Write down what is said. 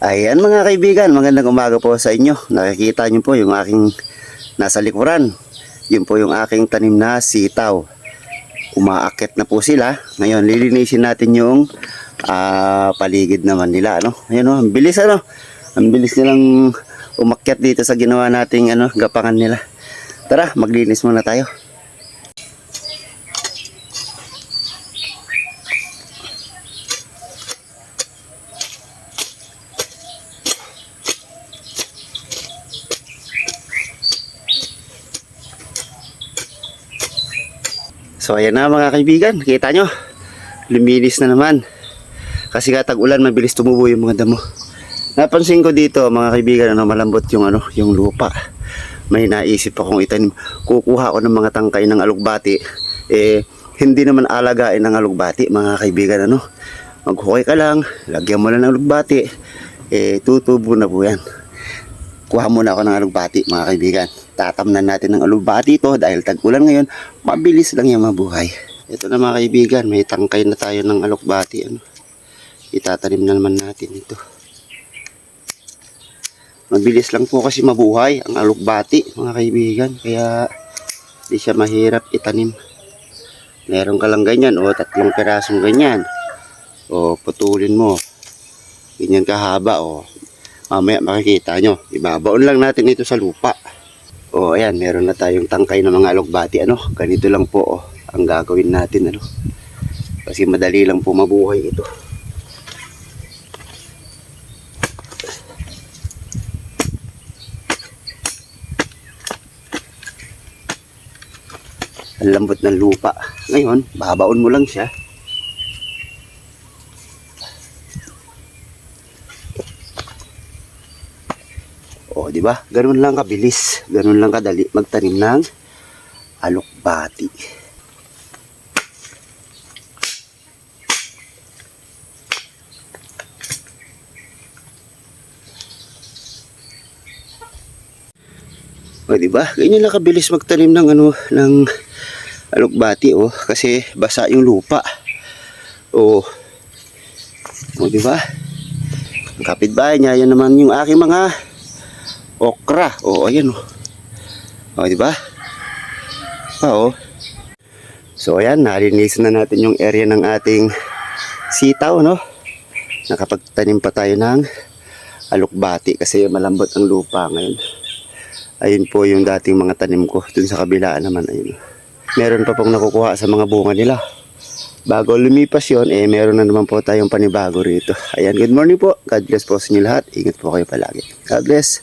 Ayan mga kaibigan, magandang umaga po sa inyo. Nakikita nyo po yung aking nasa likuran. Yun po yung aking tanim na sitaw. Umaakit na po sila. Ngayon lilinisin natin yung paligid naman nila. Ayan ang bilis Ang bilis nilang umakyat dito sa ginawa nating gapangan nila. Tara, maglinis muna tayo. So ayan na mga kaibigan, kita nyo, luminis na naman. Kasi katag ulan, mabilis tumubo yung mga damo. Napansin ko dito mga kaibigan, malambot yung lupa. May naisip akong itanim. Kukuha ko ng mga tangkay ng alugbati. Hindi naman alagain ng alugbati mga kaibigan. Maghukay ka lang, lagyan mo lang ng alugbati. Tutubo na po yan. Kuha muna ako ng alugbati mga kaibigan. Tatamnan natin ng alugbati ito dahil tag-ulan ngayon, mabilis lang yung mabuhay. Ito na mga kaibigan, may tangkay na tayo ng alugbati. Itatanim na naman natin ito. Mabilis lang po kasi mabuhay ang alugbati mga kaibigan, kaya di siya mahirap itanim. Meron ka lang ganyan o 3 pirasong ganyan, o putulin mo ganyan kahaba, o mamaya makikita nyo, ibabaon lang natin ito sa lupa. O ayan, meron na tayong tangkay ng mga alugbati. Ganito lang po ang gagawin natin. Kasi madali lang po mabuhay ito. Ang lambot ng lupa. Ngayon, babaon mo lang siya. O, di ba? Ganun lang kabilis, ganun lang kadali magtanim ng alugbati. O, di ba? Ganyan lang kabilis magtanim ng ng alugbati, kasi basa yung lupa. O, di ba? Ang kapitbahay niya, yan naman yung aking mga okra. Ayan di ba? So ayan, nalinisan na natin yung area ng ating sitaw, Nakapagtanim pa tayo ng alugbati kasi malambot ang lupa ngayon. Ayun po yung dating mga tanim ko. Dun sa kabila naman, ayun. Meron pa pong nakukuha sa mga bunga nila. Bago lumipas yun, meron na naman po tayong panibago rito. Ayan, good morning po. God bless po sa inyo lahat. Ingat po kayo palagi. God bless.